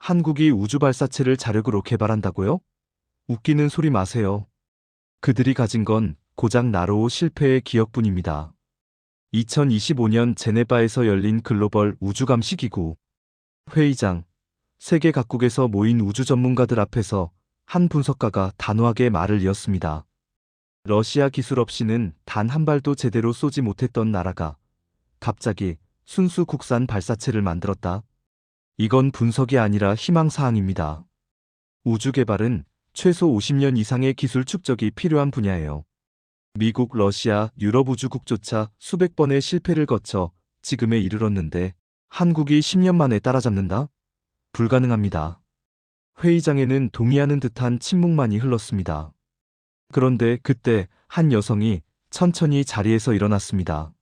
한국이 우주 발사체를 자력으로 개발한다고요? 웃기는 소리 마세요. 그들이 가진 건 고작 나로호 실패의 기억뿐입니다. 2025년 제네바에서 열린 글로벌 우주감시기구 회의장, 세계 각국에서 모인 우주 전문가들 앞에서 한 분석가가 단호하게 말을 이었습니다. 러시아 기술 없이는 단 한 발도 제대로 쏘지 못했던 나라가 갑자기 순수 국산 발사체를 만들었다. 이건 분석이 아니라 희망사항입니다. 우주 개발은 최소 50년 이상의 기술 축적이 필요한 분야예요. 미국, 러시아, 유럽 우주국조차 수백 번의 실패를 거쳐 지금에 이르렀는데 한국이 10년 만에 따라잡는다? 불가능합니다. 회의장에는 동의하는 듯한 침묵만이 흘렀습니다. 그런데 그때 한 여성이 천천히 자리에서 일어났습니다.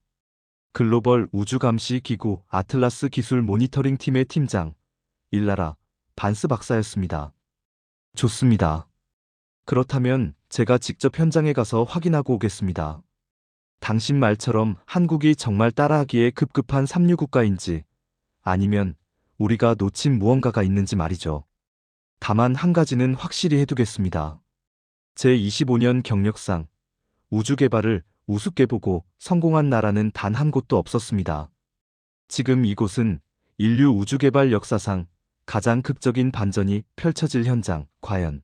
글로벌 우주감시기구 아틀라스 기술 모니터링 팀의 팀장, 일라라 반스 박사였습니다. 좋습니다. 그렇다면 제가 직접 현장에 가서 확인하고 오겠습니다. 당신 말처럼 한국이 정말 따라하기에 급급한 삼류 국가인지 아니면 우리가 놓친 무언가가 있는지 말이죠. 다만 한 가지는 확실히 해두겠습니다. 제25년 경력상 우주 개발을 우습게 보고 성공한 나라는 단 한 곳도 없었습니다. 지금 이곳은 인류 우주 개발 역사상 가장 극적인 반전이 펼쳐질 현장, 과연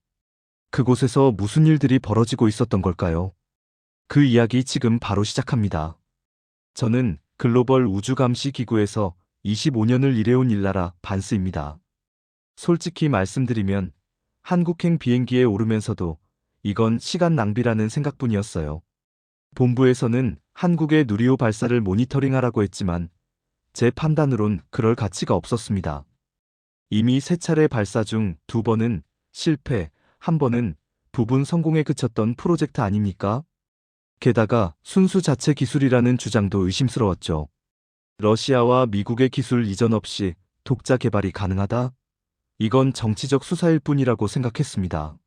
그곳에서 무슨 일들이 벌어지고 있었던 걸까요? 그 이야기 지금 바로 시작합니다. 저는 글로벌 우주감시기구에서 25년을 일해온 일라라 반스입니다. 솔직히 말씀드리면 한국행 비행기에 오르면서도 이건 시간 낭비라는 생각뿐이었어요. 본부에서는 한국의 누리호 발사를 모니터링하라고 했지만 제 판단으론 그럴 가치가 없었습니다. 이미 3차례 발사 중 2번은 실패, 1번은 부분 성공에 그쳤던 프로젝트 아닙니까? 게다가 순수 자체 기술이라는 주장도 의심스러웠죠. 러시아와 미국의 기술 이전 없이 독자 개발이 가능하다? 이건 정치적 수사일 뿐이라고 생각했습니다.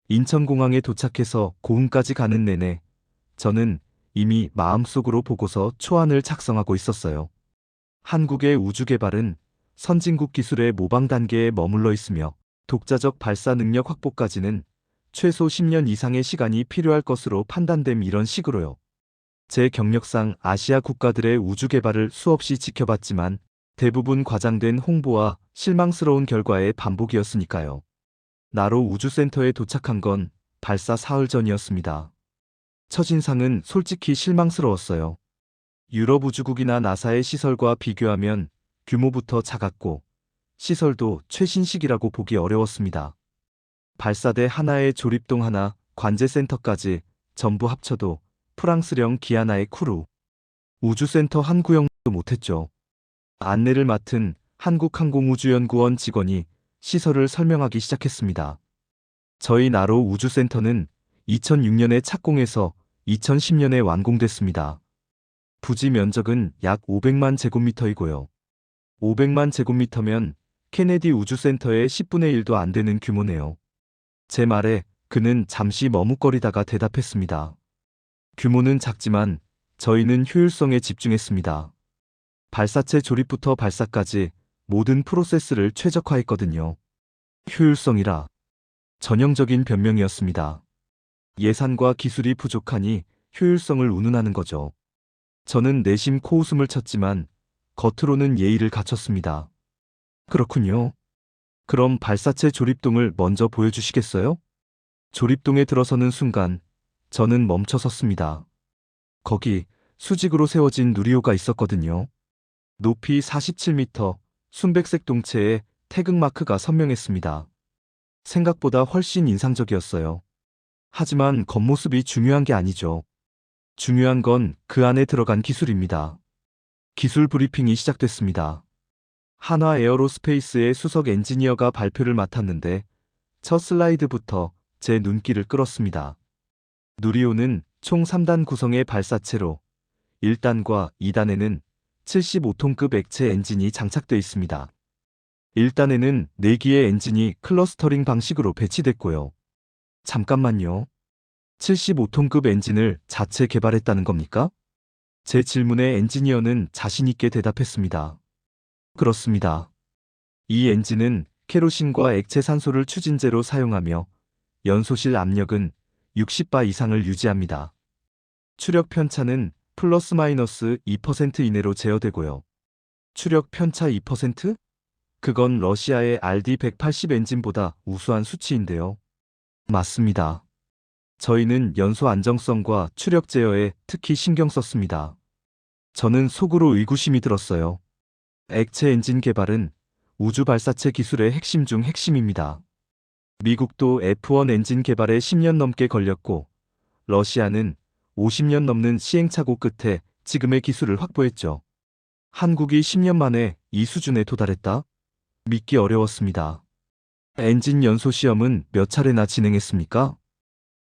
인천공항에 도착해서 고흥까지 가는 내내 저는 이미 마음속으로 보고서 초안을 작성하고 있었어요. 한국의 우주 개발은 선진국 기술의 모방 단계에 머물러 있으며 독자적 발사 능력 확보까지는 최소 10년 이상의 시간이 필요할 것으로 판단됨. 이런 식으로요. 제 경력상 아시아 국가들의 우주 개발을 수없이 지켜봤지만 대부분 과장된 홍보와 실망스러운 결과의 반복이었으니까요. 나로 우주센터에 도착한 건 발사 사흘 전이었습니다. 첫인상은 솔직히 실망스러웠어요. 유럽 우주국이나 나사의 시설과 비교하면 규모부터 작았고 시설도 최신식이라고 보기 어려웠습니다. 발사대 하나에 조립동 하나, 관제센터까지 전부 합쳐도 프랑스령 기아나의 크루. 우주센터 한 구역도 못했죠. 안내를 맡은 한국항공우주연구원 직원이 시설을 설명하기 시작했습니다. 저희 나로 우주센터는 2006년에 착공해서 2010년에 완공됐습니다. 부지 면적은 약 500만 제곱미터이고요. 500만 제곱미터면 케네디 우주센터의 10분의 1도 안 되는 규모네요. 제 말에 그는 잠시 머뭇거리다가 대답했습니다. 규모는 작지만 저희는 효율성에 집중했습니다. 발사체 조립부터 발사까지 모든 프로세스를 최적화했거든요. 효율성이라 전형적인 변명이었습니다. 예산과 기술이 부족하니 효율성을 운운하는 거죠. 저는 내심 코웃음을 쳤지만 겉으로는 예의를 갖췄습니다. 그렇군요. 그럼 발사체 조립동을 먼저 보여주시겠어요? 조립동에 들어서는 순간 저는 멈춰 섰습니다. 거기 수직으로 세워진 누리호가 있었거든요. 높이 47m, 순백색 동체에 태극마크가 선명했습니다. 생각보다 훨씬 인상적이었어요. 하지만 겉모습이 중요한 게 아니죠. 중요한 건 그 안에 들어간 기술입니다. 기술 브리핑이 시작됐습니다. 한화 에어로스페이스의 수석 엔지니어가 발표를 맡았는데 첫 슬라이드부터 제 눈길을 끌었습니다. 누리호는 총 3단 구성의 발사체로 1단과 2단에는 75톤급 액체 엔진이 장착되어 있습니다. 1단에는 4기의 엔진이 클러스터링 방식으로 배치됐고요. 잠깐만요. 75톤급 엔진을 자체 개발했다는 겁니까? 제 질문에 엔지니어는 자신있게 대답했습니다. 그렇습니다. 이 엔진은 케로신과 액체 산소를 추진제로 사용하며 연소실 압력은 60바 이상을 유지합니다. 추력 편차는 플러스 마이너스 2% 이내로 제어되고요. 추력 편차 2%? 그건 러시아의 RD-180 엔진보다 우수한 수치인데요. 맞습니다. 저희는 연소 안정성과 추력 제어에 특히 신경 썼습니다. 저는 속으로 의구심이 들었어요. 액체 엔진 개발은 우주 발사체 기술의 핵심 중 핵심입니다. 미국도 F1 엔진 개발에 10년 넘게 걸렸고, 러시아는 50년 넘는 시행착오 끝에 지금의 기술을 확보했죠. 한국이 10년 만에 이 수준에 도달했다? 믿기 어려웠습니다. 엔진 연소 시험은 몇 차례나 진행했습니까?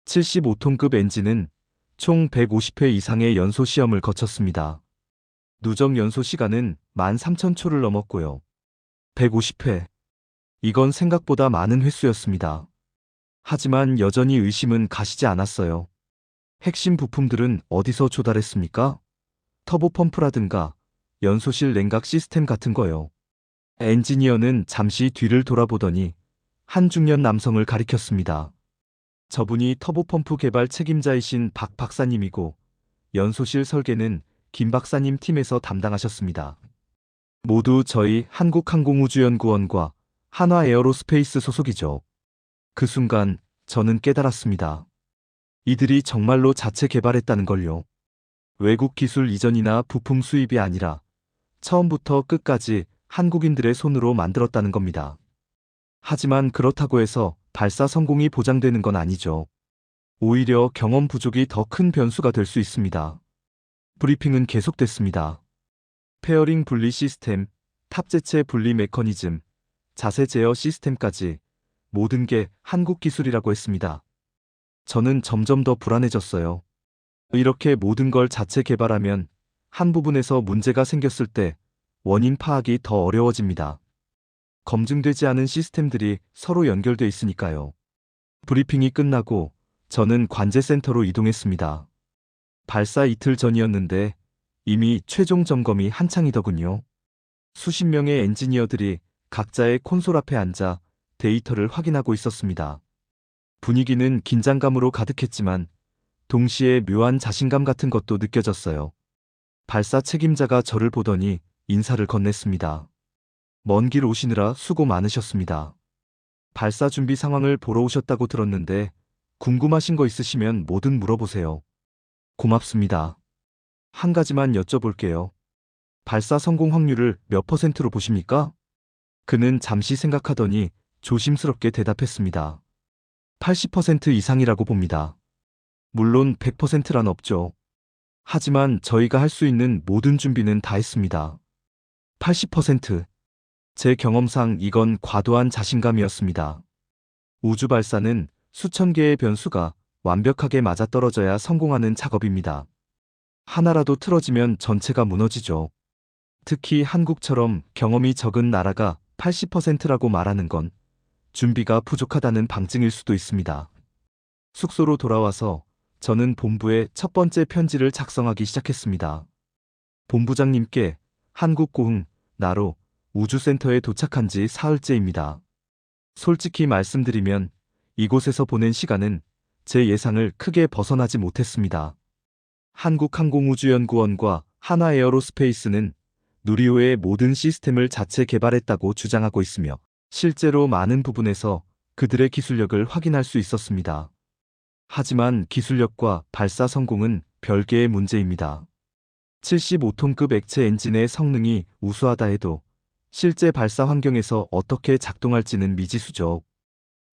75톤급 엔진은 총 150회 이상의 연소 시험을 거쳤습니다. 누적 연소 시간은 13,000초를 넘었고요. 150회. 이건 생각보다 많은 횟수였습니다. 하지만 여전히 의심은 가시지 않았어요. 핵심 부품들은 어디서 조달했습니까? 터보펌프라든가 연소실 냉각 시스템 같은 거요. 엔지니어는 잠시 뒤를 돌아보더니 한 중년 남성을 가리켰습니다. 저분이 터보펌프 개발 책임자이신 박 박사님이고, 연소실 설계는 김 박사님 팀에서 담당하셨습니다. 모두 저희 한국항공우주연구원과 한화에어로스페이스 소속이죠. 그 순간 저는 깨달았습니다. 이들이 정말로 자체 개발했다는 걸요. 외국 기술 이전이나 부품 수입이 아니라 처음부터 끝까지 한국인들의 손으로 만들었다는 겁니다. 하지만 그렇다고 해서 발사 성공이 보장되는 건 아니죠. 오히려 경험 부족이 더 큰 변수가 될 수 있습니다. 브리핑은 계속됐습니다. 페어링 분리 시스템, 탑재체 분리 메커니즘, 자세 제어 시스템까지 모든 게 한국 기술이라고 했습니다. 저는 점점 더 불안해졌어요. 이렇게 모든 걸 자체 개발하면 한 부분에서 문제가 생겼을 때 원인 파악이 더 어려워집니다. 검증되지 않은 시스템들이 서로 연결돼 있으니까요. 브리핑이 끝나고 저는 관제센터로 이동했습니다. 발사 이틀 전이었는데 이미 최종 점검이 한창이더군요. 수십 명의 엔지니어들이 각자의 콘솔 앞에 앉아 데이터를 확인하고 있었습니다. 분위기는 긴장감으로 가득했지만 동시에 묘한 자신감 같은 것도 느껴졌어요. 발사 책임자가 저를 보더니 인사를 건넸습니다. 먼 길 오시느라 수고 많으셨습니다. 발사 준비 상황을 보러 오셨다고 들었는데 궁금하신 거 있으시면 뭐든 물어보세요. 고맙습니다. 한 가지만 여쭤볼게요. 발사 성공 확률을 몇 %로 보십니까? 그는 잠시 생각하더니 조심스럽게 대답했습니다. 80% 이상이라고 봅니다. 물론 100%란 없죠. 하지만 저희가 할 수 있는 모든 준비는 다 했습니다. 80%. 제 경험상 이건 과도한 자신감이었습니다. 우주 발사는 수천 개의 변수가 완벽하게 맞아떨어져야 성공하는 작업입니다. 하나라도 틀어지면 전체가 무너지죠. 특히 한국처럼 경험이 적은 나라가 80%라고 말하는 건 준비가 부족하다는 방증일 수도 있습니다. 숙소로 돌아와서 저는 본부에 첫 번째 편지를 작성하기 시작했습니다. 본부장님께 한국 고흥 나로 우주센터에 도착한 지 사흘째입니다. 솔직히 말씀드리면 이곳에서 보낸 시간은 제 예상을 크게 벗어나지 못했습니다. 한국항공우주연구원과 한화에어로스페이스는 누리호의 모든 시스템을 자체 개발했다고 주장하고 있으며 실제로 많은 부분에서 그들의 기술력을 확인할 수 있었습니다. 하지만 기술력과 발사 성공은 별개의 문제입니다. 75톤급 액체 엔진의 성능이 우수하다 해도 실제 발사 환경에서 어떻게 작동할지는 미지수죠.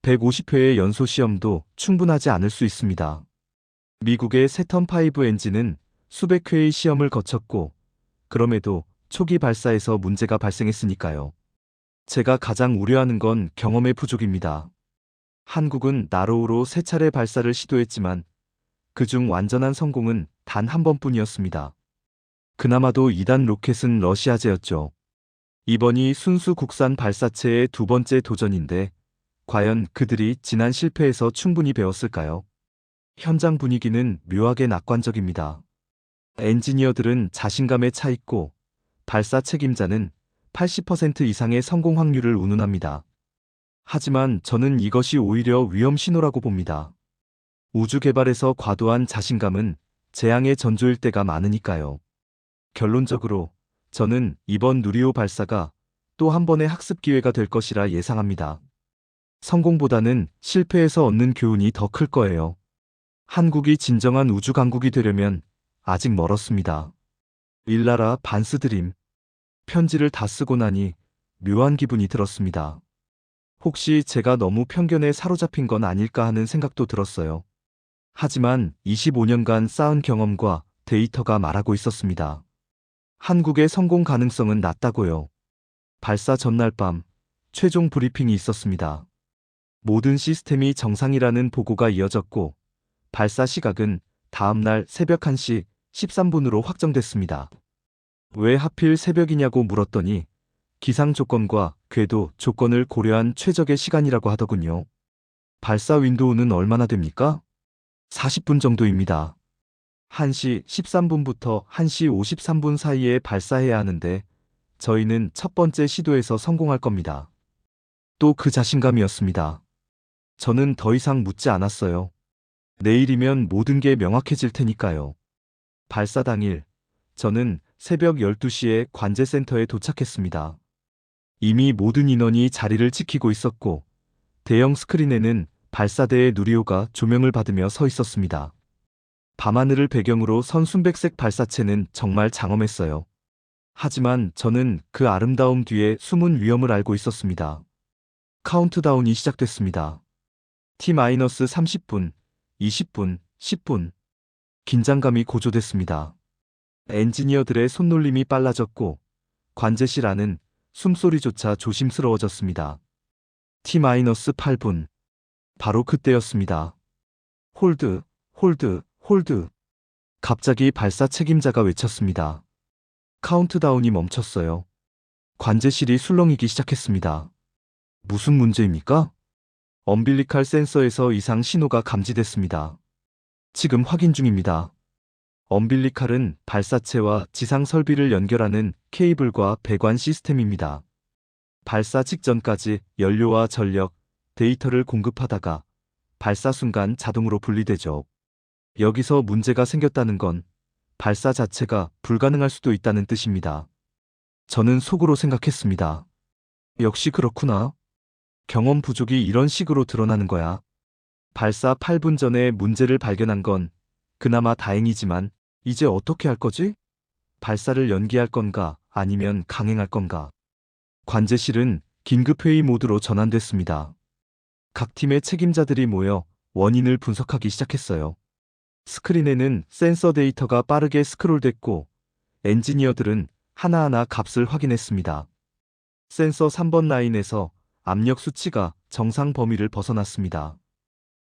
150회의 연소 시험도 충분하지 않을 수 있습니다. 미국의 세턴5 엔진은 수백 회의 시험을 거쳤고 그럼에도 초기 발사에서 문제가 발생했으니까요. 제가 가장 우려하는 건 경험의 부족입니다. 한국은 나로우로 3차례 발사를 시도했지만 그중 완전한 성공은 단 한 번뿐이었습니다. 그나마도 2단 로켓은 러시아제였죠. 이번이 순수 국산 발사체의 두 번째 도전인데 과연 그들이 지난 실패에서 충분히 배웠을까요? 현장 분위기는 묘하게 낙관적입니다. 엔지니어들은 자신감에 차 있고 발사 책임자는 80% 이상의 성공 확률을 운운합니다. 하지만 저는 이것이 오히려 위험 신호라고 봅니다. 우주 개발에서 과도한 자신감은 재앙의 전조일 때가 많으니까요. 결론적으로 저는 이번 누리호 발사가 또 한 번의 학습 기회가 될 것이라 예상합니다. 성공보다는 실패에서 얻는 교훈이 더 클 거예요. 한국이 진정한 우주 강국이 되려면 아직 멀었습니다. 일나라 반스 드림. 편지를 다 쓰고 나니 묘한 기분이 들었습니다. 혹시 제가 너무 편견에 사로잡힌 건 아닐까 하는 생각도 들었어요. 하지만 25년간 쌓은 경험과 데이터가 말하고 있었습니다. 한국의 성공 가능성은 낮다고요. 발사 전날 밤 최종 브리핑이 있었습니다. 모든 시스템이 정상이라는 보고가 이어졌고 발사 시각은 다음날 새벽 1시 13분으로 확정됐습니다. 왜 하필 새벽이냐고 물었더니 기상 조건과 궤도 조건을 고려한 최적의 시간이라고 하더군요. 발사 윈도우는 얼마나 됩니까? 40분 정도입니다. 1시 13분부터 1시 53분 사이에 발사해야 하는데 저희는 첫 번째 시도에서 성공할 겁니다. 또 그 자신감이었습니다. 저는 더 이상 묻지 않았어요. 내일이면 모든 게 명확해질 테니까요. 발사 당일, 저는 새벽 12시에 관제센터에 도착했습니다. 이미 모든 인원이 자리를 지키고 있었고, 대형 스크린에는 발사대의 누리호가 조명을 받으며 서 있었습니다. 밤하늘을 배경으로 선 순백색 발사체는 정말 장엄했어요. 하지만 저는 그 아름다움 뒤에 숨은 위험을 알고 있었습니다. 카운트다운이 시작됐습니다. T-30분, 20분, 10분. 긴장감이 고조됐습니다. 엔지니어들의 손놀림이 빨라졌고 관제실 안은 숨소리조차 조심스러워졌습니다. T-8분. 바로 그때였습니다. 홀드, 홀드, 홀드. 갑자기 발사 책임자가 외쳤습니다. 카운트다운이 멈췄어요. 관제실이 술렁이기 시작했습니다. 무슨 문제입니까? 엄빌리칼 센서에서 이상 신호가 감지됐습니다. 지금 확인 중입니다. 엄빌리칼은 발사체와 지상 설비를 연결하는 케이블과 배관 시스템입니다. 발사 직전까지 연료와 전력, 데이터를 공급하다가 발사 순간 자동으로 분리되죠. 여기서 문제가 생겼다는 건 발사 자체가 불가능할 수도 있다는 뜻입니다. 저는 속으로 생각했습니다. 역시 그렇구나. 경험 부족이 이런 식으로 드러나는 거야. 발사 8분 전에 문제를 발견한 건 그나마 다행이지만 이제 어떻게 할 거지? 발사를 연기할 건가 아니면 강행할 건가? 관제실은 긴급회의 모드로 전환됐습니다. 각 팀의 책임자들이 모여 원인을 분석하기 시작했어요. 스크린에는 센서 데이터가 빠르게 스크롤됐고 엔지니어들은 하나하나 값을 확인했습니다. 센서 3번 라인에서 압력 수치가 정상 범위를 벗어났습니다.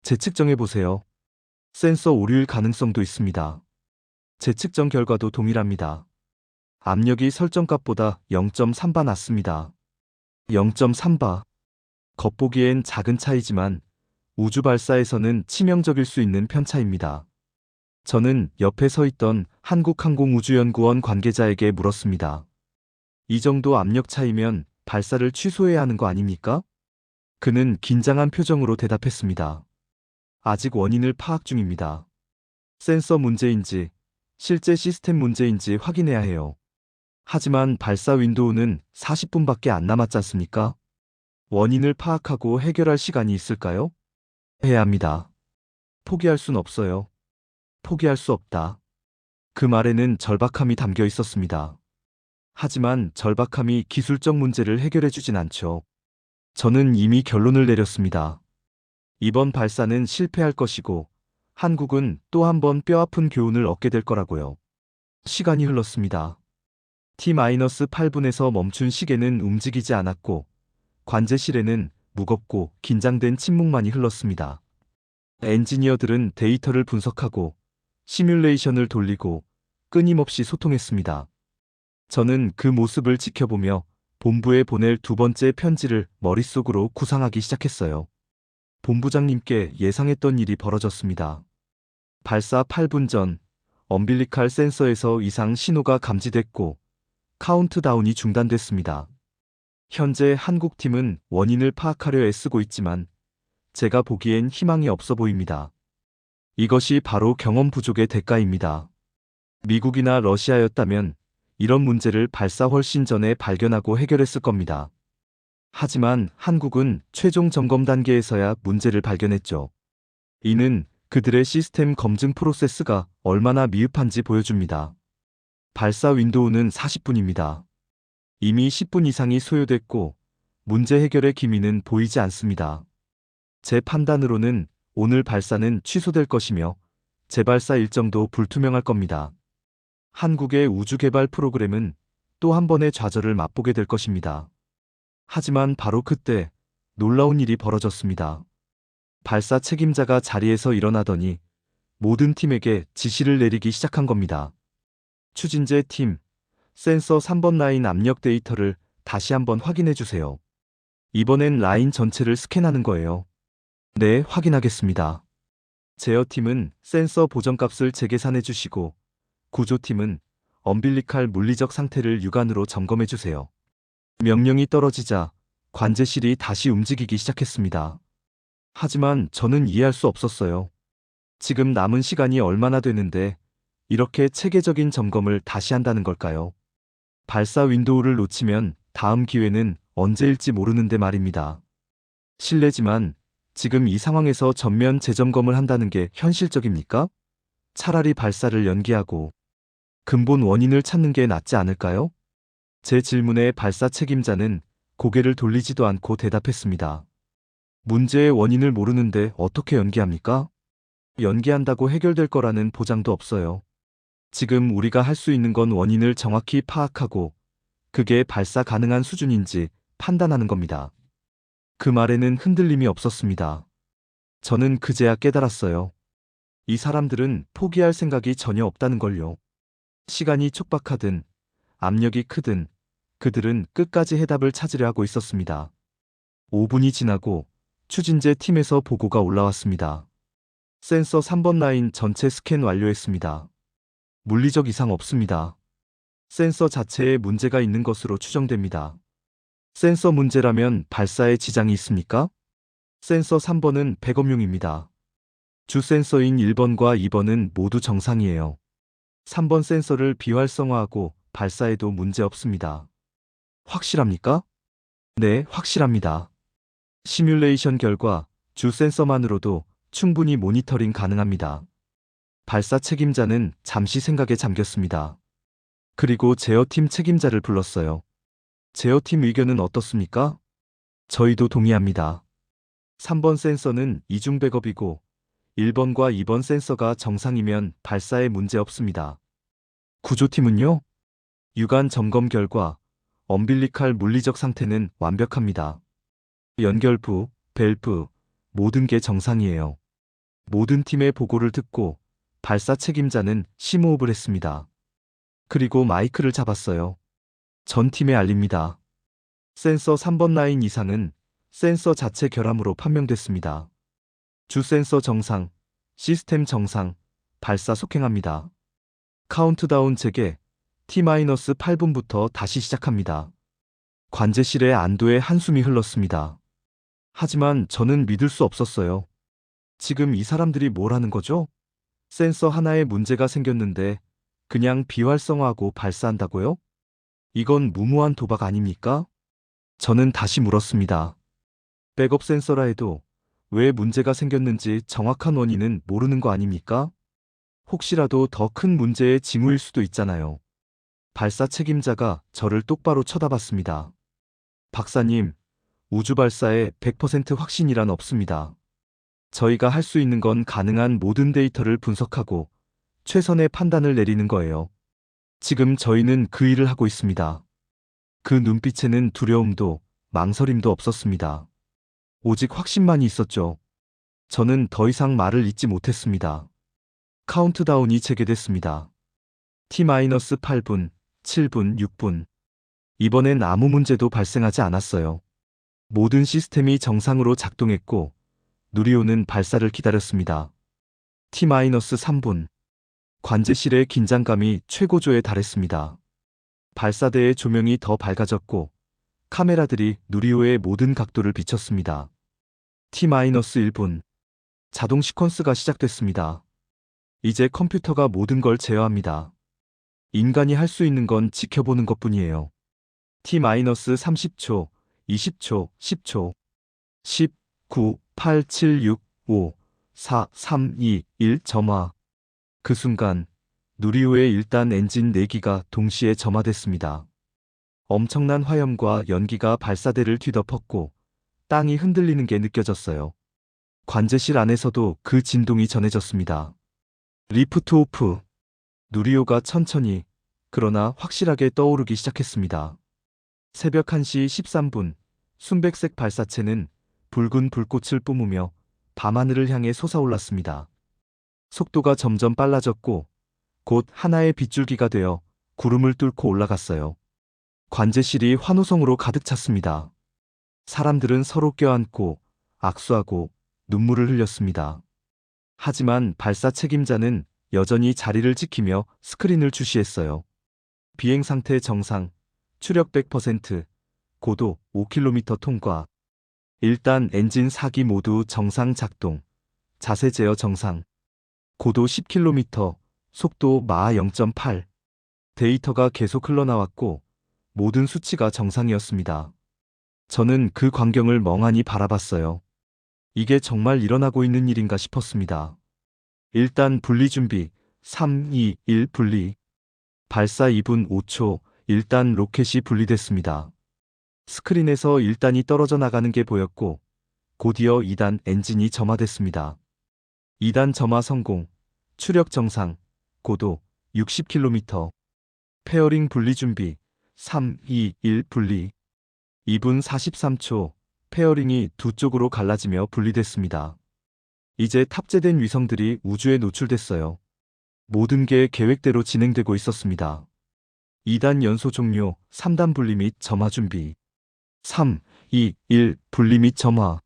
재측정해보세요. 센서 오류일 가능성도 있습니다. 재측정 결과도 동일합니다. 압력이 설정값보다 0.3바 낮습니다. 0.3바. 겉보기엔 작은 차이지만 우주 발사에서는 치명적일 수 있는 편차입니다. 저는 옆에 서 있던 한국항공우주연구원 관계자에게 물었습니다. 이 정도 압력 차이면 발사를 취소해야 하는 거 아닙니까? 그는 긴장한 표정으로 대답했습니다. 아직 원인을 파악 중입니다. 센서 문제인지 실제 시스템 문제인지 확인해야 해요. 하지만 발사 윈도우는 40분밖에 안 남았지 않습니까? 원인을 파악하고 해결할 시간이 있을까요? 해야 합니다. 포기할 순 없어요. 포기할 수 없다. 그 말에는 절박함이 담겨 있었습니다. 하지만 절박함이 기술적 문제를 해결해 주진 않죠. 저는 이미 결론을 내렸습니다. 이번 발사는 실패할 것이고 한국은 또 한 번 뼈아픈 교훈을 얻게 될 거라고요. 시간이 흘렀습니다. T-8분에서 멈춘 시계는 움직이지 않았고 관제실에는 무겁고 긴장된 침묵만이 흘렀습니다. 엔지니어들은 데이터를 분석하고 시뮬레이션을 돌리고 끊임없이 소통했습니다. 저는 그 모습을 지켜보며 본부에 보낼 두 번째 편지를 머릿속으로 구상하기 시작했어요. 본부장님께 예상했던 일이 벌어졌습니다. 발사 8분 전 엄빌리칼 센서에서 이상 신호가 감지됐고 카운트다운이 중단됐습니다. 현재 한국팀은 원인을 파악하려 애쓰고 있지만 제가 보기엔 희망이 없어 보입니다. 이것이 바로 경험 부족의 대가입니다. 미국이나 러시아였다면 이런 문제를 발사 훨씬 전에 발견하고 해결했을 겁니다. 하지만 한국은 최종 점검 단계에서야 문제를 발견했죠. 이는 그들의 시스템 검증 프로세스가 얼마나 미흡한지 보여줍니다. 발사 윈도우는 40분입니다. 이미 10분 이상이 소요됐고 문제 해결의 기미는 보이지 않습니다. 제 판단으로는 오늘 발사는 취소될 것이며 재발사 일정도 불투명할 겁니다. 한국의 우주개발 프로그램은 또 한 번의 좌절을 맛보게 될 것입니다. 하지만 바로 그때 놀라운 일이 벌어졌습니다. 발사 책임자가 자리에서 일어나더니 모든 팀에게 지시를 내리기 시작한 겁니다. 추진제 팀, 센서 3번 라인 압력 데이터를 다시 한번 확인해 주세요. 이번엔 라인 전체를 스캔하는 거예요. 네, 확인하겠습니다. 제어팀은 센서 보정값을 재계산해 주시고 구조팀은 엄빌리칼 물리적 상태를 육안으로 점검해 주세요. 명령이 떨어지자 관제실이 다시 움직이기 시작했습니다. 하지만 저는 이해할 수 없었어요. 지금 남은 시간이 얼마나 되는데 이렇게 체계적인 점검을 다시 한다는 걸까요? 발사 윈도우를 놓치면 다음 기회는 언제일지 모르는데 말입니다. 실례지만 지금 이 상황에서 전면 재점검을 한다는 게 현실적입니까? 차라리 발사를 연기하고 근본 원인을 찾는 게 낫지 않을까요? 제 질문에 발사 책임자는 고개를 돌리지도 않고 대답했습니다. 문제의 원인을 모르는데 어떻게 연기합니까? 연기한다고 해결될 거라는 보장도 없어요. 지금 우리가 할 수 있는 건 원인을 정확히 파악하고 그게 발사 가능한 수준인지 판단하는 겁니다. 그 말에는 흔들림이 없었습니다. 저는 그제야 깨달았어요. 이 사람들은 포기할 생각이 전혀 없다는 걸요. 시간이 촉박하든 압력이 크든 그들은 끝까지 해답을 찾으려 하고 있었습니다. 5분이 지나고 추진제 팀에서 보고가 올라왔습니다. 센서 3번 라인 전체 스캔 완료했습니다. 물리적 이상 없습니다. 센서 자체에 문제가 있는 것으로 추정됩니다. 센서 문제라면 발사에 지장이 있습니까? 센서 3번은 백업용입니다. 주 센서인 1번과 2번은 모두 정상이에요. 3번 센서를 비활성화하고 발사에도 문제 없습니다. 확실합니까? 네, 확실합니다. 시뮬레이션 결과 주 센서만으로도 충분히 모니터링 가능합니다. 발사 책임자는 잠시 생각에 잠겼습니다. 그리고 제어팀 책임자를 불렀어요. 제어팀 의견은 어떻습니까? 저희도 동의합니다. 3번 센서는 이중 백업이고 1번과 2번 센서가 정상이면 발사에 문제 없습니다. 구조팀은요? 육안 점검 결과 엄빌리칼 물리적 상태는 완벽합니다. 연결부, 밸브, 모든 게 정상이에요. 모든 팀의 보고를 듣고 발사 책임자는 심호흡을 했습니다. 그리고 마이크를 잡았어요. 전 팀에 알립니다. 센서 3번 라인 이상은 센서 자체 결함으로 판명됐습니다. 주 센서 정상, 시스템 정상, 발사 속행합니다. 카운트다운 재개, T-8분부터 다시 시작합니다. 관제실에 안도의 한숨이 흘렀습니다. 하지만 저는 믿을 수 없었어요. 지금 이 사람들이 뭘 하는 거죠? 센서 하나에 문제가 생겼는데 그냥 비활성화하고 발사한다고요? 이건 무모한 도박 아닙니까? 저는 다시 물었습니다. 백업 센서라 해도 왜 문제가 생겼는지 정확한 원인은 모르는 거 아닙니까? 혹시라도 더 큰 문제의 징후일 수도 있잖아요. 발사 책임자가 저를 똑바로 쳐다봤습니다. 박사님, 우주 발사에 100% 확신이란 없습니다. 저희가 할 수 있는 건 가능한 모든 데이터를 분석하고 최선의 판단을 내리는 거예요. 지금 저희는 그 일을 하고 있습니다. 그 눈빛에는 두려움도 망설임도 없었습니다. 오직 확신만이 있었죠. 저는 더 이상 말을 잇지 못했습니다. 카운트다운이 재개됐습니다. T-8분, 7분, 6분. 이번엔 아무 문제도 발생하지 않았어요. 모든 시스템이 정상으로 작동했고 누리호는 발사를 기다렸습니다. T-3분. 관제실의 긴장감이 최고조에 달했습니다. 발사대의 조명이 더 밝아졌고 카메라들이 누리호의 모든 각도를 비췄습니다. T-1분. 자동 시퀀스가 시작됐습니다. 이제 컴퓨터가 모든 걸 제어합니다. 인간이 할 수 있는 건 지켜보는 것뿐이에요. T-30초, 20초, 10초, 10, 9, 8, 7, 6, 5, 4, 3, 2, 1 점화. 그 순간 누리호의 1단 엔진 4기가 동시에 점화됐습니다. 엄청난 화염과 연기가 발사대를 뒤덮었고 땅이 흔들리는 게 느껴졌어요. 관제실 안에서도 그 진동이 전해졌습니다. 리프트 오프. 누리호가 천천히 그러나 확실하게 떠오르기 시작했습니다. 새벽 1시 13분 순백색 발사체는 붉은 불꽃을 뿜으며 밤하늘을 향해 솟아올랐습니다. 속도가 점점 빨라졌고 곧 하나의 빗줄기가 되어 구름을 뚫고 올라갔어요. 관제실이 환호성으로 가득 찼습니다. 사람들은 서로 껴안고 악수하고 눈물을 흘렸습니다. 하지만 발사 책임자는 여전히 자리를 지키며 스크린을 주시했어요. 비행 상태 정상, 추력 100%, 고도 5km 통과. 일단 엔진 4기 모두 정상 작동, 자세 제어 정상. 고도 10km, 속도 마하 0.8. 데이터가 계속 흘러나왔고 모든 수치가 정상이었습니다. 저는 그 광경을 멍하니 바라봤어요. 이게 정말 일어나고 있는 일인가 싶었습니다. 일단 분리 준비, 3, 2, 1 분리. 발사 2분 5초, 1단 로켓이 분리됐습니다. 스크린에서 1단이 떨어져 나가는 게 보였고 곧이어 2단 엔진이 점화됐습니다. 2단 점화 성공, 추력 정상, 고도 60km. 페어링 분리 준비, 3, 2, 1 분리. 2분 43초, 페어링이 두 쪽으로 갈라지며 분리됐습니다. 이제 탑재된 위성들이 우주에 노출됐어요. 모든 게 계획대로 진행되고 있었습니다. 2단 연소 종료, 3단 분리 및 점화 준비. 3, 2, 1 분리 및 점화.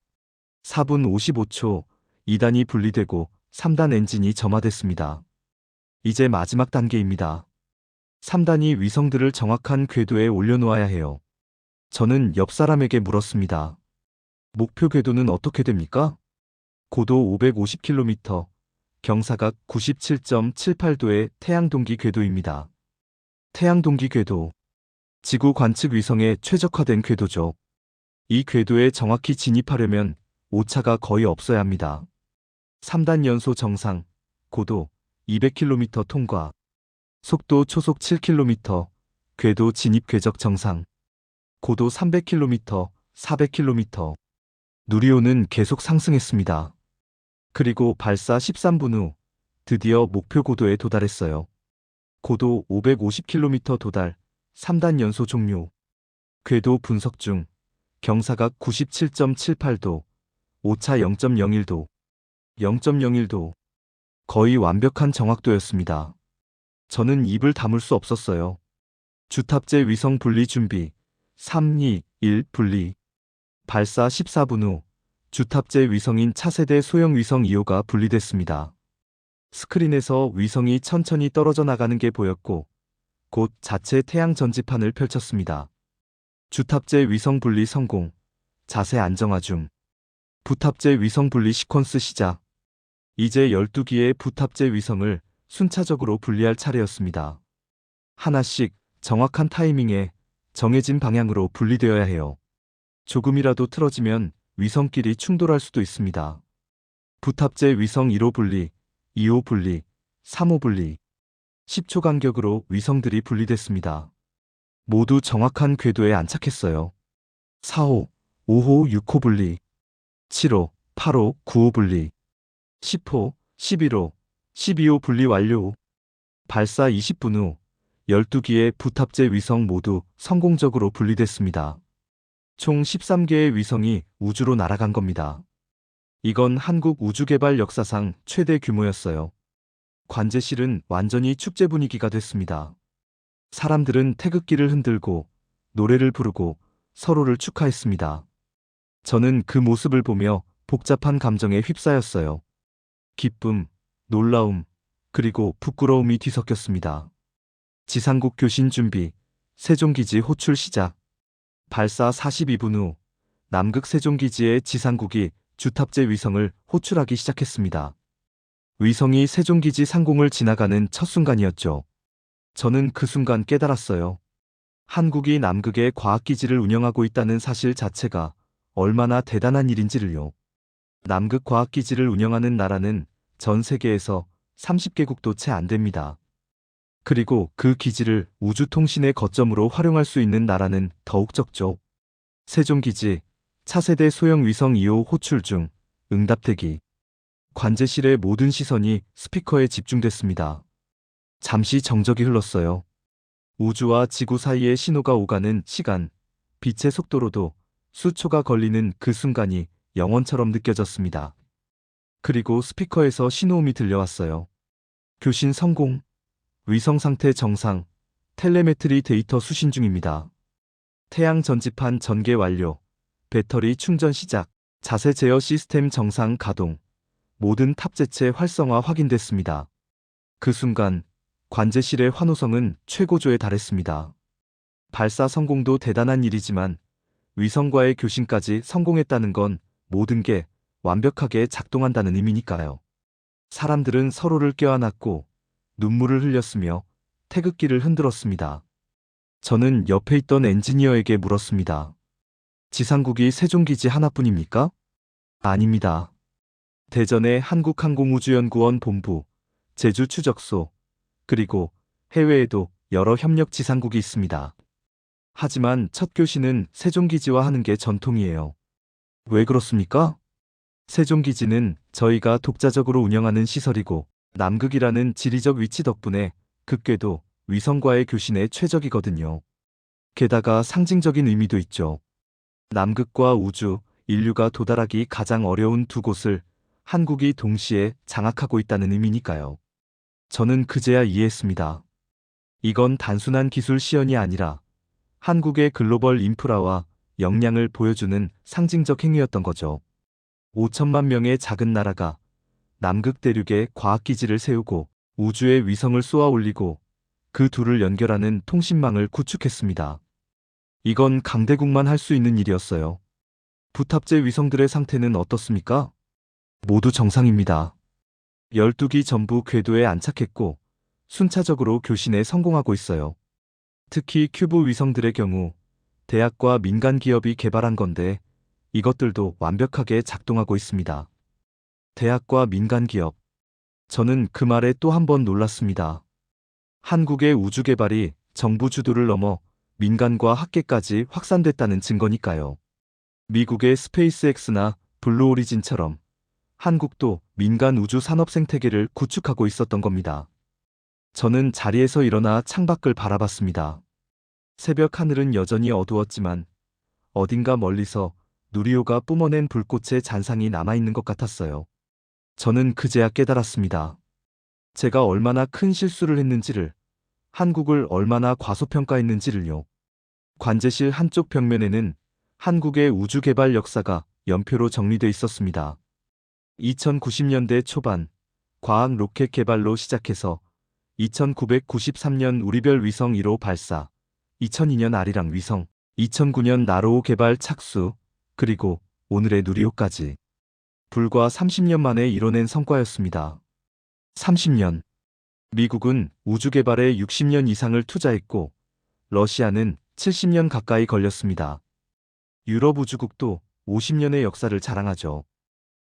4분 55초, 2단이 분리되고 3단 엔진이 점화됐습니다. 이제 마지막 단계입니다. 3단이 위성들을 정확한 궤도에 올려놓아야 해요. 저는 옆 사람에게 물었습니다. 목표 궤도는 어떻게 됩니까? 고도 550km, 경사각 97.78도의 태양동기 궤도입니다. 태양동기 궤도. 지구 관측 위성에 최적화된 궤도죠. 이 궤도에 정확히 진입하려면 오차가 거의 없어야 합니다. 3단 연소 정상, 고도 200km 통과, 속도 초속 7km, 궤도 진입 궤적 정상, 고도 300km, 400km. 누리호는 계속 상승했습니다. 그리고 발사 13분 후 드디어 목표 고도에 도달했어요. 고도 550km 도달, 3단 연소 종료. 궤도 분석 중, 경사각 97.78도, 오차 0.01도, 0.01도. 거의 완벽한 정확도였습니다. 저는 입을 다물 수 없었어요. 주탑재 위성 분리 준비, 3, 2, 1 분리. 발사 14분 후 주탑재 위성인 차세대 소형 위성 2호가 분리됐습니다. 스크린에서 위성이 천천히 떨어져 나가는 게 보였고 곧 자체 태양 전지판을 펼쳤습니다. 주탑재 위성 분리 성공, 자세 안정화 중. 부탑재 위성 분리 시퀀스 시작. 이제 12기의 부탑재 위성을 순차적으로 분리할 차례였습니다. 하나씩 정확한 타이밍에 정해진 방향으로 분리되어야 해요. 조금이라도 틀어지면 위성끼리 충돌할 수도 있습니다. 부탑재 위성 1호 분리, 2호 분리, 3호 분리. 10초 간격으로 위성들이 분리됐습니다. 모두 정확한 궤도에 안착했어요. 4호, 5호, 6호 분리, 7호, 8호, 9호 분리, 10호, 11호, 12호 분리 완료. 발사 20분 후 12기의 부탑재 위성 모두 성공적으로 분리됐습니다. 총 13개의 위성이 우주로 날아간 겁니다. 이건 한국 우주개발 역사상 최대 규모였어요. 관제실은 완전히 축제 분위기가 됐습니다. 사람들은 태극기를 흔들고 노래를 부르고 서로를 축하했습니다. 저는 그 모습을 보며 복잡한 감정에 휩싸였어요. 기쁨, 놀라움, 그리고 부끄러움이 뒤섞였습니다. 지상국 교신 준비, 세종기지 호출 시작. 발사 42분 후 남극 세종기지의 지상국이 주탑재 위성을 호출하기 시작했습니다. 위성이 세종기지 상공을 지나가는 첫 순간이었죠. 저는 그 순간 깨달았어요. 한국이 남극에 과학기지를 운영하고 있다는 사실 자체가 얼마나 대단한 일인지를요. 남극 과학기지를 운영하는 나라는 전 세계에서 30개국도 채 안 됩니다. 그리고 그 기지를 우주통신의 거점으로 활용할 수 있는 나라는 더욱 적죠. 세종기지, 차세대 소형 위성 2호 호출 중 응답대기. 관제실의 모든 시선이 스피커에 집중됐습니다. 잠시 정적이 흘렀어요. 우주와 지구 사이의 신호가 오가는 시간, 빛의 속도로도 수초가 걸리는 그 순간이 영원처럼 느껴졌습니다. 그리고 스피커에서 신호음이 들려왔어요. 교신 성공, 위성 상태 정상, 텔레메트리 데이터 수신 중입니다. 태양 전지판 전개 완료, 배터리 충전 시작, 자세 제어 시스템 정상 가동, 모든 탑재체 활성화 확인됐습니다. 그 순간 관제실의 환호성은 최고조에 달했습니다. 발사 성공도 대단한 일이지만 위성과의 교신까지 성공했다는 건 모든 게 완벽하게 작동한다는 의미니까요. 사람들은 서로를 껴안았고 눈물을 흘렸으며 태극기를 흔들었습니다. 저는 옆에 있던 엔지니어에게 물었습니다. 지상국이 세종기지 하나뿐입니까? 아닙니다. 대전의 한국항공우주연구원 본부, 제주추적소, 그리고 해외에도 여러 협력 지상국이 있습니다. 하지만 첫 교신은 세종기지와 하는 게 전통이에요. 왜 그렇습니까? 세종기지는 저희가 독자적으로 운영하는 시설이고 남극이라는 지리적 위치 덕분에 극궤도 위성과의 교신에 최적이거든요. 게다가 상징적인 의미도 있죠. 남극과 우주, 인류가 도달하기 가장 어려운 두 곳을 한국이 동시에 장악하고 있다는 의미니까요. 저는 그제야 이해했습니다. 이건 단순한 기술 시연이 아니라 한국의 글로벌 인프라와 역량을 보여주는 상징적 행위였던 거죠. 5천만 명의 작은 나라가 남극 대륙에 과학기지를 세우고 우주에 위성을 쏘아 올리고 그 둘을 연결하는 통신망을 구축했습니다. 이건 강대국만 할 수 있는 일이었어요. 부탑재 위성들의 상태는 어떻습니까? 모두 정상입니다. 12기 전부 궤도에 안착했고 순차적으로 교신에 성공하고 있어요. 특히 큐브 위성들의 경우 대학과 민간 기업이 개발한 건데 이것들도 완벽하게 작동하고 있습니다. 대학과 민간 기업. 저는 그 말에 또 한 번 놀랐습니다. 한국의 우주 개발이 정부 주도를 넘어 민간과 학계까지 확산됐다는 증거니까요. 미국의 스페이스X나 블루오리진처럼 한국도 민간 우주 산업 생태계를 구축하고 있었던 겁니다. 저는 자리에서 일어나 창밖을 바라봤습니다. 새벽 하늘은 여전히 어두웠지만 어딘가 멀리서 누리호가 뿜어낸 불꽃의 잔상이 남아있는 것 같았어요. 저는 그제야 깨달았습니다. 제가 얼마나 큰 실수를 했는지를, 한국을 얼마나 과소평가했는지를요. 관제실 한쪽 벽면에는 한국의 우주 개발 역사가 연표로 정리돼 있었습니다. 2090년대 초반 과학 로켓 개발로 시작해서 2993년 우리별 위성 1호 발사, 2002년 아리랑 위성, 2009년 나로호 개발 착수, 그리고 오늘의 누리호까지. 불과 30년 만에 이뤄낸 성과였습니다. 30년. 미국은 우주 개발에 60년 이상을 투자했고 러시아는 70년 가까이 걸렸습니다. 유럽 우주국도 50년의 역사를 자랑하죠.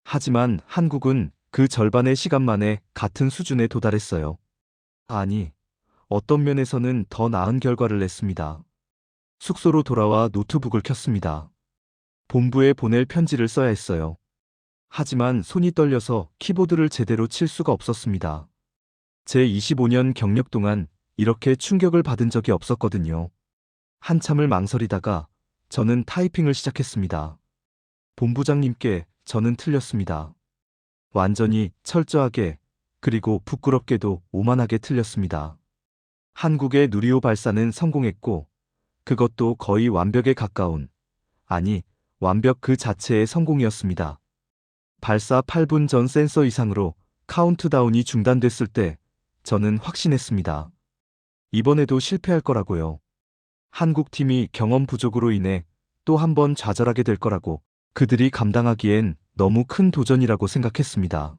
하지만 한국은 그 절반의 시간 만에 같은 수준에 도달했어요. 아니, 어떤 면에서는 더 나은 결과를 냈습니다. 숙소로 돌아와 노트북을 켰습니다. 본부에 보낼 편지를 써야 했어요. 하지만 손이 떨려서 키보드를 제대로 칠 수가 없었습니다. 제 25년 경력 동안 이렇게 충격을 받은 적이 없었거든요. 한참을 망설이다가 저는 타이핑을 시작했습니다. 본부장님께 저는 틀렸습니다. 완전히 철저하게, 그리고 부끄럽게도 오만하게 틀렸습니다. 한국의 누리호 발사는 성공했고 그것도 거의 완벽에 가까운, 아니 완벽 그 자체의 성공이었습니다. 발사 8분 전 센서 이상으로 카운트다운이 중단됐을 때 저는 확신했습니다. 이번에도 실패할 거라고요. 한국 팀이 경험 부족으로 인해 또 한 번 좌절하게 될 거라고 그들이 감당하기엔 너무 큰 도전이라고 생각했습니다.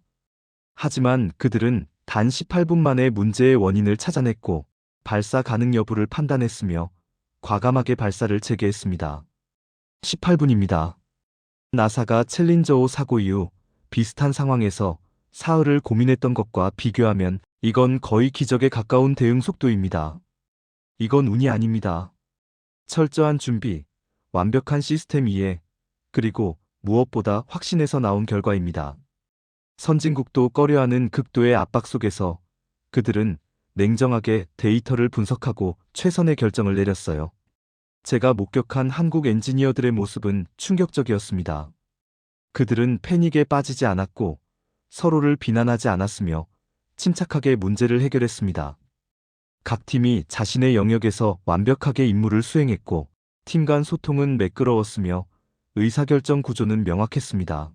하지만 그들은 단 18분 만에 문제의 원인을 찾아냈고 발사 가능 여부를 판단했으며 과감하게 발사를 재개했습니다. 18분입니다. 나사가 챌린저5 사고 이후 비슷한 상황에서 사흘을 고민했던 것과 비교하면 이건 거의 기적에 가까운 대응 속도입니다. 이건 운이 아닙니다. 철저한 준비, 완벽한 시스템 이해, 그리고 무엇보다 확신에서 나온 결과입니다. 선진국도 꺼려하는 극도의 압박 속에서 그들은 냉정하게 데이터를 분석하고 최선의 결정을 내렸어요. 제가 목격한 한국 엔지니어들의 모습은 충격적이었습니다. 그들은 패닉에 빠지지 않았고 서로를 비난하지 않았으며 침착하게 문제를 해결했습니다. 각 팀이 자신의 영역에서 완벽하게 임무를 수행했고 팀 간 소통은 매끄러웠으며 의사결정 구조는 명확했습니다.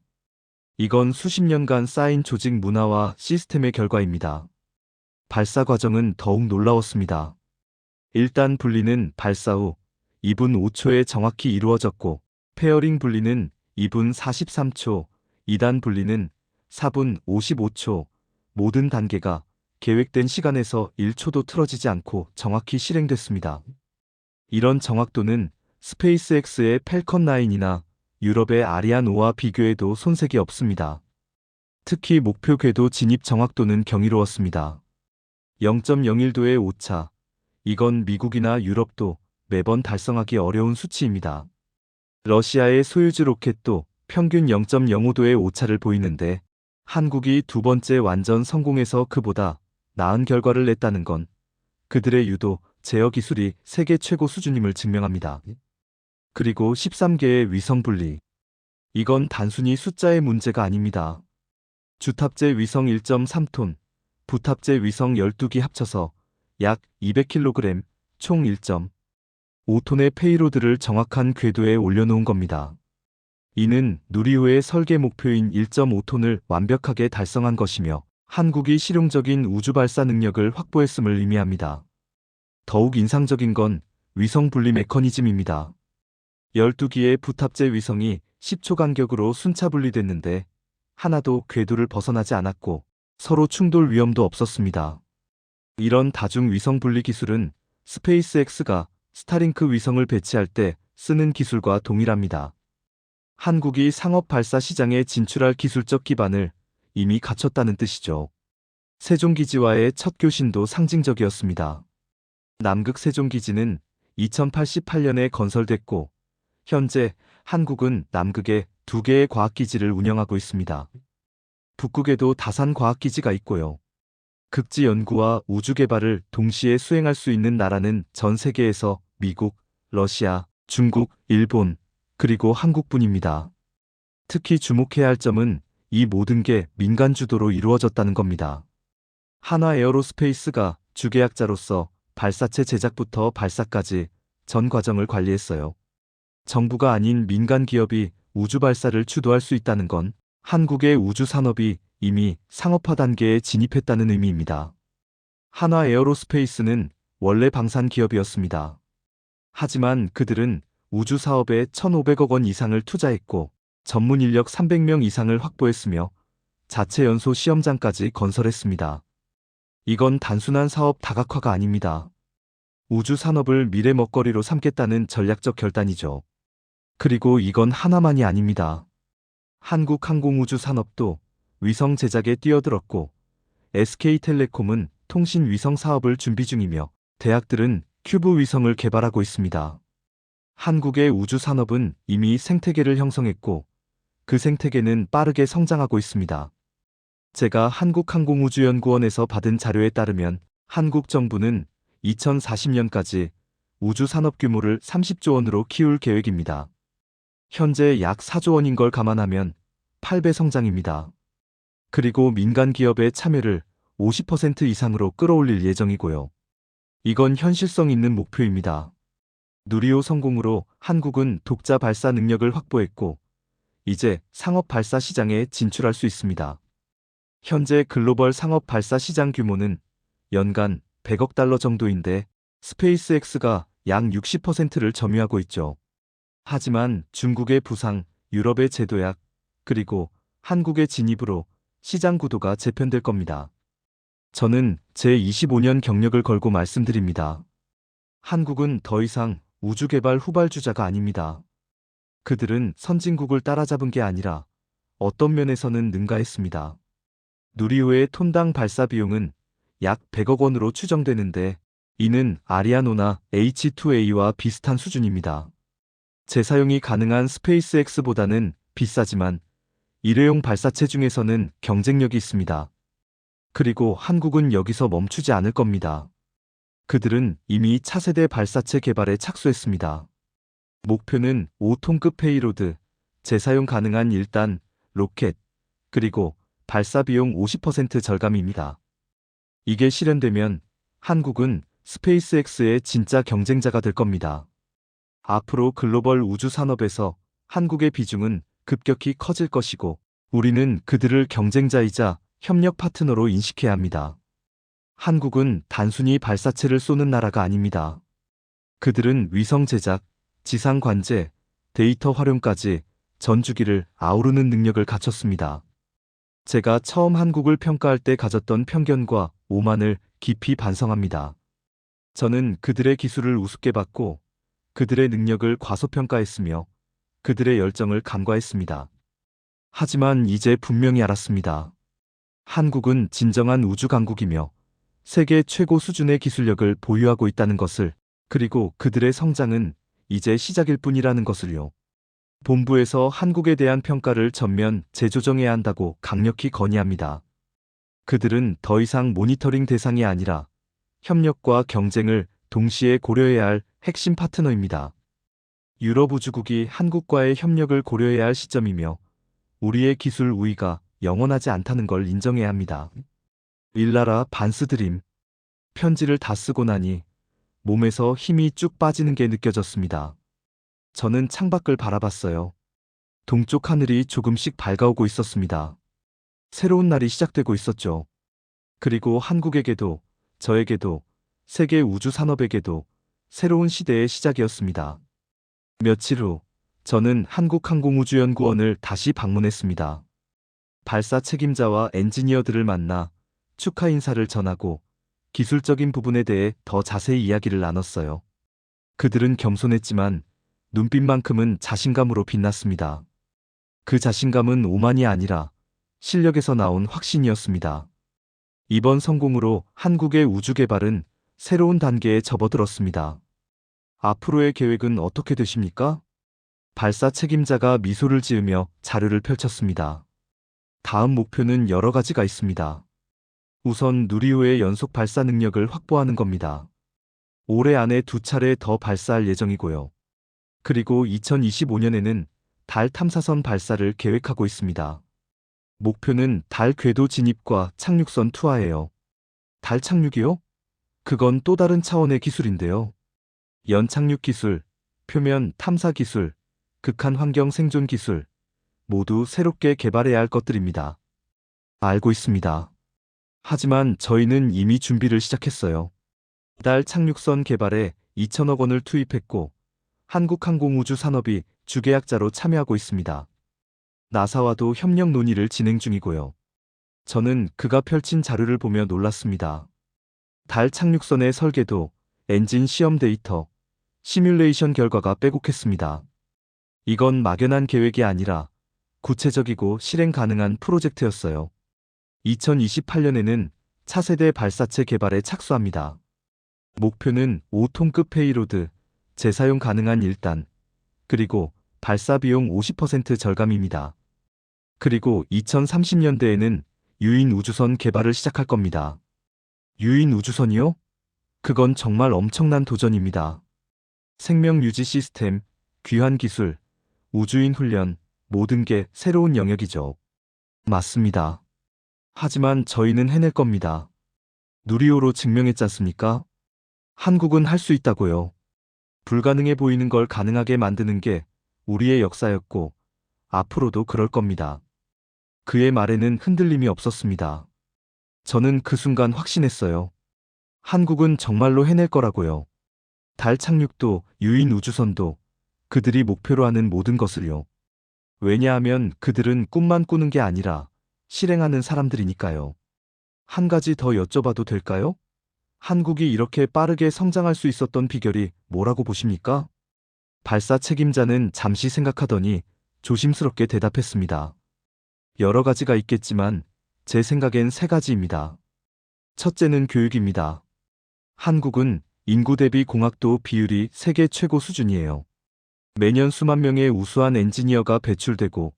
이건 수십 년간 쌓인 조직 문화와 시스템의 결과입니다. 발사 과정은 더욱 놀라웠습니다. 1단 분리는 발사 후 2분 5초에 정확히 이루어졌고 페어링 분리는 2분 43초, 2단 분리는 4분 55초, 모든 단계가 계획된 시간에서 1초도 틀어지지 않고 정확히 실행됐습니다. 이런 정확도는 스페이스X의 팰컨 9이나 유럽의 아리안 5와 비교해도 손색이 없습니다. 특히 목표 궤도 진입 정확도는 경이로웠습니다. 0.01도의 오차, 이건 미국이나 유럽도 매번 달성하기 어려운 수치입니다. 러시아의 소유주 로켓도 평균 0.05도의 오차를 보이는데 한국이 두 번째 완전 성공에서 그보다 나은 결과를 냈다는 건 그들의 유도, 제어 기술이 세계 최고 수준임을 증명합니다. 그리고 13개의 위성 분리. 이건 단순히 숫자의 문제가 아닙니다. 주탑재 위성 1.3톤, 부탑재 위성 12기 합쳐서 약 200kg, 총 1.5톤의 페이로드를 정확한 궤도에 올려놓은 겁니다. 이는 누리호의 설계 목표인 1.5톤을 완벽하게 달성한 것이며 한국이 실용적인 우주 발사 능력을 확보했음을 의미합니다. 더욱 인상적인 건 위성 분리 메커니즘입니다. 12기의 부탑재 위성이 10초 간격으로 순차 분리됐는데 하나도 궤도를 벗어나지 않았고 서로 충돌 위험도 없었습니다. 이런 다중 위성 분리 기술은 스페이스X가 스타링크 위성을 배치할 때 쓰는 기술과 동일합니다. 한국이 상업 발사 시장에 진출할 기술적 기반을 이미 갖췄다는 뜻이죠. 세종기지와의 첫 교신도 상징적이었습니다. 남극 세종기지는 2088년에 건설됐고 현재 한국은 남극에 2개의 과학기지를 운영하고 있습니다. 북극에도 다산 과학기지가 있고요. 극지 연구와 우주 개발을 동시에 수행할 수 있는 나라는 전 세계에서 미국, 러시아, 중국, 일본, 그리고 한국뿐입니다. 특히 주목해야 할 점은 이 모든 게 민간 주도로 이루어졌다는 겁니다. 한화 에어로스페이스가 주계약자로서 발사체 제작부터 발사까지 전 과정을 관리했어요. 정부가 아닌 민간 기업이 우주 발사를 주도할 수 있다는 건 한국의 우주 산업이 이미 상업화 단계에 진입했다는 의미입니다. 한화 에어로스페이스는 원래 방산 기업이었습니다. 하지만 그들은 우주 사업에 1,500억 원 이상을 투자했고 전문 인력 300명 이상을 확보했으며 자체 연소 시험장까지 건설했습니다. 이건 단순한 사업 다각화가 아닙니다. 우주 산업을 미래 먹거리로 삼겠다는 전략적 결단이죠. 그리고 이건 하나만이 아닙니다. 한국 항공우주 산업도 위성 제작에 뛰어들었고 SK텔레콤은 통신 위성 사업을 준비 중이며 대학들은 큐브 위성을 개발하고 있습니다. 한국의 우주 산업은 이미 생태계를 형성했고 그 생태계는 빠르게 성장하고 있습니다. 제가 한국항공우주연구원에서 받은 자료에 따르면 한국 정부는 2040년까지 우주 산업 규모를 30조 원으로 키울 계획입니다. 현재 약 4조 원인 걸 감안하면 8배 성장입니다. 그리고 민간 기업의 참여를 50% 이상으로 끌어올릴 예정이고요. 이건 현실성 있는 목표입니다. 누리호 성공으로 한국은 독자 발사 능력을 확보했고 이제 상업 발사 시장에 진출할 수 있습니다. 현재 글로벌 상업 발사 시장 규모는 연간 100억 달러 정도인데 스페이스X가 약 60%를 점유하고 있죠. 하지만 중국의 부상, 유럽의 제도약, 그리고 한국의 진입으로 시장 구도가 재편될 겁니다. 저는 제 25년 경력을 걸고 말씀드립니다. 한국은 더 이상 우주개발 후발주자가 아닙니다. 그들은 선진국을 따라잡은 게 아니라 어떤 면에서는 능가했습니다. 누리호의 톤당 발사 비용은 약 100억 원으로 추정되는데 이는 아리아노나 H2A와 비슷한 수준입니다. 재사용이 가능한 스페이스X보다는 비싸지만 일회용 발사체 중에서는 경쟁력이 있습니다. 그리고 한국은 여기서 멈추지 않을 겁니다. 그들은 이미 차세대 발사체 개발에 착수했습니다. 목표는 5톤급 페이로드, 재사용 가능한 1단, 로켓, 그리고 발사 비용 50% 절감입니다. 이게 실현되면 한국은 스페이스X의 진짜 경쟁자가 될 겁니다. 앞으로 글로벌 우주 산업에서 한국의 비중은 급격히 커질 것이고 우리는 그들을 경쟁자이자 협력 파트너로 인식해야 합니다. 한국은 단순히 발사체를 쏘는 나라가 아닙니다. 그들은 위성 제작, 지상 관제, 데이터 활용까지 전 주기를 아우르는 능력을 갖췄습니다. 제가 처음 한국을 평가할 때 가졌던 편견과 오만을 깊이 반성합니다. 저는 그들의 기술을 우습게 봤고 그들의 능력을 과소평가했으며 그들의 열정을 간과했습니다. 하지만 이제 분명히 알았습니다. 한국은 진정한 우주 강국이며 세계 최고 수준의 기술력을 보유하고 있다는 것을, 그리고 그들의 성장은 이제 시작일 뿐이라는 것을요. 본부에서 한국에 대한 평가를 전면 재조정해야 한다고 강력히 건의합니다. 그들은 더 이상 모니터링 대상이 아니라 협력과 경쟁을 동시에 고려해야 할 핵심 파트너입니다. 유럽 우주국이 한국과의 협력을 고려해야 할 시점이며 우리의 기술 우위가 영원하지 않다는 걸 인정해야 합니다. 일나라 반스 드림. 편지를 다 쓰고 나니 몸에서 힘이 쭉 빠지는 게 느껴졌습니다. 저는 창밖을 바라봤어요. 동쪽 하늘이 조금씩 밝아오고 있었습니다. 새로운 날이 시작되고 있었죠. 그리고 한국에게도, 저에게도, 세계 우주 산업에게도 새로운 시대의 시작이었습니다. 며칠 후, 저는 한국항공우주연구원을 다시 방문했습니다. 발사 책임자와 엔지니어들을 만나 축하 인사를 전하고 기술적인 부분에 대해 더 자세히 이야기를 나눴어요. 그들은 겸손했지만 눈빛만큼은 자신감으로 빛났습니다. 그 자신감은 오만이 아니라 실력에서 나온 확신이었습니다. 이번 성공으로 한국의 우주 개발은 새로운 단계에 접어들었습니다. 앞으로의 계획은 어떻게 되십니까? 발사 책임자가 미소를 지으며 자료를 펼쳤습니다. 다음 목표는 여러 가지가 있습니다. 우선 누리호의 연속 발사 능력을 확보하는 겁니다. 올해 안에 2차례 더 발사할 예정이고요. 그리고 2025년에는 달 탐사선 발사를 계획하고 있습니다. 목표는 달 궤도 진입과 착륙선 투하예요. 달 착륙이요? 그건 또 다른 차원의 기술인데요. 연착륙 기술, 표면 탐사 기술, 극한 환경 생존 기술, 모두 새롭게 개발해야 할 것들입니다. 알고 있습니다. 하지만 저희는 이미 준비를 시작했어요. 달 착륙선 개발에 2천억 원을 투입했고 한국항공우주산업이 주계약자로 참여하고 있습니다. 나사와도 협력 논의를 진행 중이고요. 저는 그가 펼친 자료를 보며 놀랐습니다. 달 착륙선의 설계도, 엔진 시험 데이터, 시뮬레이션 결과가 빼곡했습니다. 이건 막연한 계획이 아니라 구체적이고 실행 가능한 프로젝트였어요. 2028년에는 차세대 발사체 개발에 착수합니다. 목표는 5톤급 페이로드, 재사용 가능한 1단, 그리고 발사 비용 50% 절감입니다. 그리고 2030년대에는 유인 우주선 개발을 시작할 겁니다. 유인 우주선이요? 그건 정말 엄청난 도전입니다. 생명 유지 시스템, 귀환 기술, 우주인 훈련, 모든 게 새로운 영역이죠. 맞습니다. 하지만 저희는 해낼 겁니다. 누리호로 증명했지 않습니까? 한국은 할 수 있다고요. 불가능해 보이는 걸 가능하게 만드는 게 우리의 역사였고 앞으로도 그럴 겁니다. 그의 말에는 흔들림이 없었습니다. 저는 그 순간 확신했어요. 한국은 정말로 해낼 거라고요. 달 착륙도 유인 우주선도 그들이 목표로 하는 모든 것을요. 왜냐하면 그들은 꿈만 꾸는 게 아니라 실행하는 사람들이니까요. 한 가지 더 여쭤봐도 될까요? 한국이 이렇게 빠르게 성장할 수 있었던 비결이 뭐라고 보십니까? 발사 책임자는 잠시 생각하더니 조심스럽게 대답했습니다. 여러 가지가 있겠지만 제 생각엔 세 가지입니다. 첫째는 교육입니다. 한국은 인구 대비 공학도 비율이 세계 최고 수준이에요. 매년 수만 명의 우수한 엔지니어가 배출되고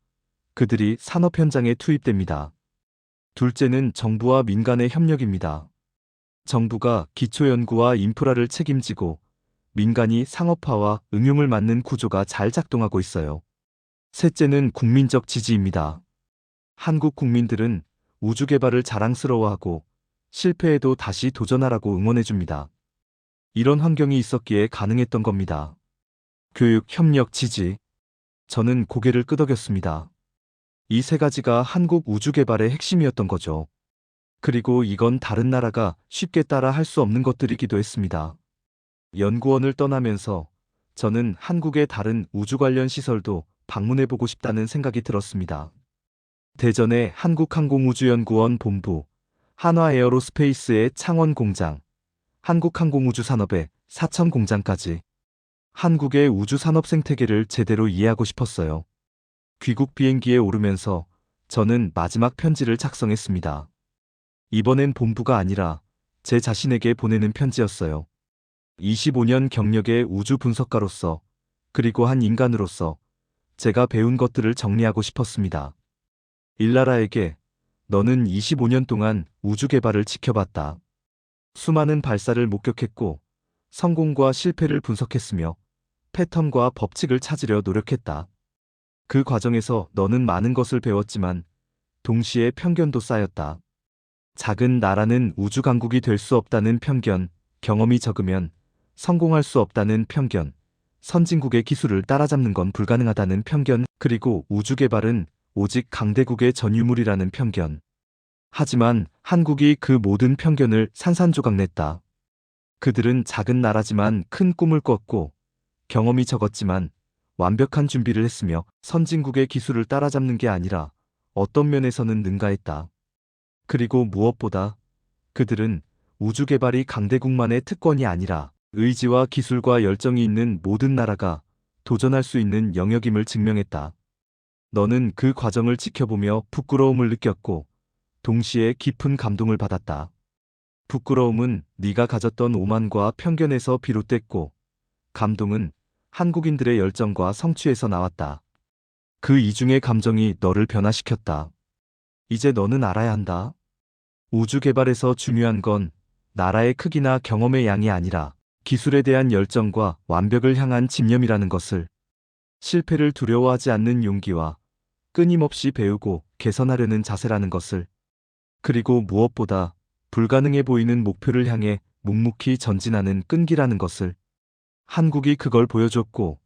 그들이 산업 현장에 투입됩니다. 둘째는 정부와 민간의 협력입니다. 정부가 기초연구와 인프라를 책임지고 민간이 상업화와 응용을 맡는 구조가 잘 작동하고 있어요. 셋째는 국민적 지지입니다. 한국 국민들은 우주 개발을 자랑스러워하고 실패해도 다시 도전하라고 응원해줍니다. 이런 환경이 있었기에 가능했던 겁니다. 교육, 협력, 지지. 저는 고개를 끄덕였습니다. 이 세 가지가 한국 우주 개발의 핵심이었던 거죠. 그리고 이건 다른 나라가 쉽게 따라 할 수 없는 것들이기도 했습니다. 연구원을 떠나면서 저는 한국의 다른 우주 관련 시설도 방문해보고 싶다는 생각이 들었습니다. 대전의 한국항공우주연구원 본부, 한화에어로스페이스의 창원 공장, 한국항공우주산업의 사천 공장까지 한국의 우주산업 생태계를 제대로 이해하고 싶었어요. 귀국 비행기에 오르면서 저는 마지막 편지를 작성했습니다. 이번엔 본부가 아니라 제 자신에게 보내는 편지였어요. 25년 경력의 우주 분석가로서 그리고 한 인간으로서 제가 배운 것들을 정리하고 싶었습니다. 일나라에게 너는 25년 동안 우주 개발을 지켜봤다. 수많은 발사를 목격했고 성공과 실패를 분석했으며 패턴과 법칙을 찾으려 노력했다. 그 과정에서 너는 많은 것을 배웠지만 동시에 편견도 쌓였다. 작은 나라는 우주 강국이 될 수 없다는 편견, 경험이 적으면 성공할 수 없다는 편견, 선진국의 기술을 따라잡는 건 불가능하다는 편견, 그리고 우주 개발은 오직 강대국의 전유물이라는 편견. 하지만 한국이 그 모든 편견을 산산조각냈다. 그들은 작은 나라지만 큰 꿈을 꿨고 경험이 적었지만 완벽한 준비를 했으며 선진국의 기술을 따라잡는 게 아니라 어떤 면에서는 능가했다. 그리고 무엇보다 그들은 우주 개발이 강대국만의 특권이 아니라 의지와 기술과 열정이 있는 모든 나라가 도전할 수 있는 영역임을 증명했다. 너는 그 과정을 지켜보며 부끄러움을 느꼈고 동시에 깊은 감동을 받았다. 부끄러움은 네가 가졌던 오만과 편견에서 비롯됐고 감동은 한국인들의 열정과 성취에서 나왔다. 그 이중의 감정이 너를 변화시켰다. 이제 너는 알아야 한다. 우주 개발에서 중요한 건 나라의 크기나 경험의 양이 아니라 기술에 대한 열정과 완벽을 향한 집념이라는 것을, 실패를 두려워하지 않는 용기와 끊임없이 배우고 개선하려는 자세라는 것을, 그리고 무엇보다 불가능해 보이는 목표를 향해 묵묵히 전진하는 끈기라는 것을. 한국이 그걸 보여줬고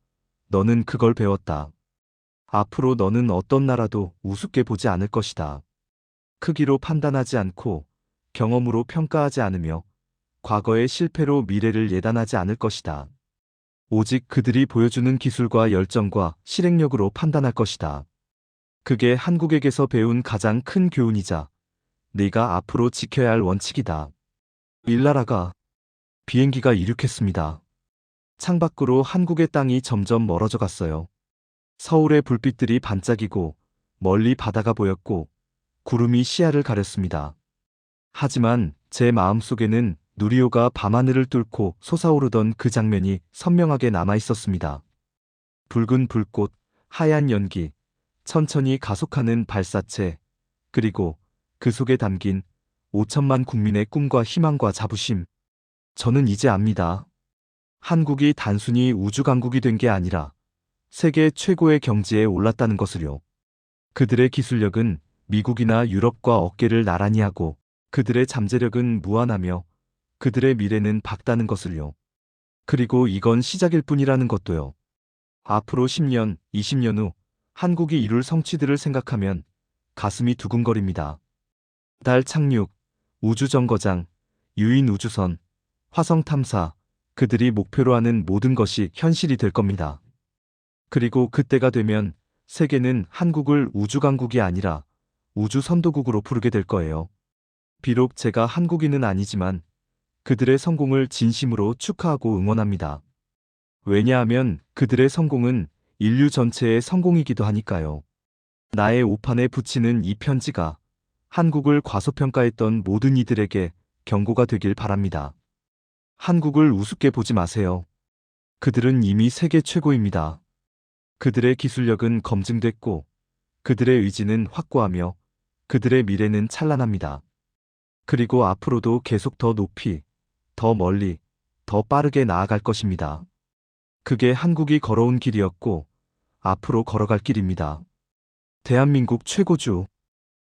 너는 그걸 배웠다. 앞으로 너는 어떤 나라도 우습게 보지 않을 것이다. 크기로 판단하지 않고 경험으로 평가하지 않으며 과거의 실패로 미래를 예단하지 않을 것이다. 오직 그들이 보여주는 기술과 열정과 실행력으로 판단할 것이다. 그게 한국에게서 배운 가장 큰 교훈이자 네가 앞으로 지켜야 할 원칙이다. 일나라가 비행기가 이륙했습니다. 창밖으로 한국의 땅이 점점 멀어져 갔어요. 서울의 불빛들이 반짝이고 멀리 바다가 보였고 구름이 시야를 가렸습니다. 하지만 제 마음속에는 누리호가 밤하늘을 뚫고 솟아오르던 그 장면이 선명하게 남아 있었습니다. 붉은 불꽃, 하얀 연기, 천천히 가속하는 발사체, 그리고 그 속에 담긴 5천만 국민의 꿈과 희망과 자부심. 저는 이제 압니다. 한국이 단순히 우주강국이 된 게 아니라 세계 최고의 경지에 올랐다는 것을요. 그들의 기술력은 미국이나 유럽과 어깨를 나란히 하고 그들의 잠재력은 무한하며 그들의 미래는 밝다는 것을요. 그리고 이건 시작일 뿐이라는 것도요. 앞으로 10년, 20년 후 한국이 이룰 성취들을 생각하면 가슴이 두근거립니다. 달 착륙, 우주정거장, 유인 우주선, 화성 탐사, 그들이 목표로 하는 모든 것이 현실이 될 겁니다. 그리고 그때가 되면 세계는 한국을 우주강국이 아니라 우주선도국으로 부르게 될 거예요. 비록 제가 한국인은 아니지만 그들의 성공을 진심으로 축하하고 응원합니다. 왜냐하면 그들의 성공은 인류 전체의 성공이기도 하니까요. 나의 오판에 붙이는 이 편지가 한국을 과소평가했던 모든 이들에게 경고가 되길 바랍니다. 한국을 우습게 보지 마세요. 그들은 이미 세계 최고입니다. 그들의 기술력은 검증됐고 그들의 의지는 확고하며 그들의 미래는 찬란합니다. 그리고 앞으로도 계속 더 높이, 더 멀리, 더 빠르게 나아갈 것입니다. 그게 한국이 걸어온 길이었고 앞으로 걸어갈 길입니다. 대한민국 최고주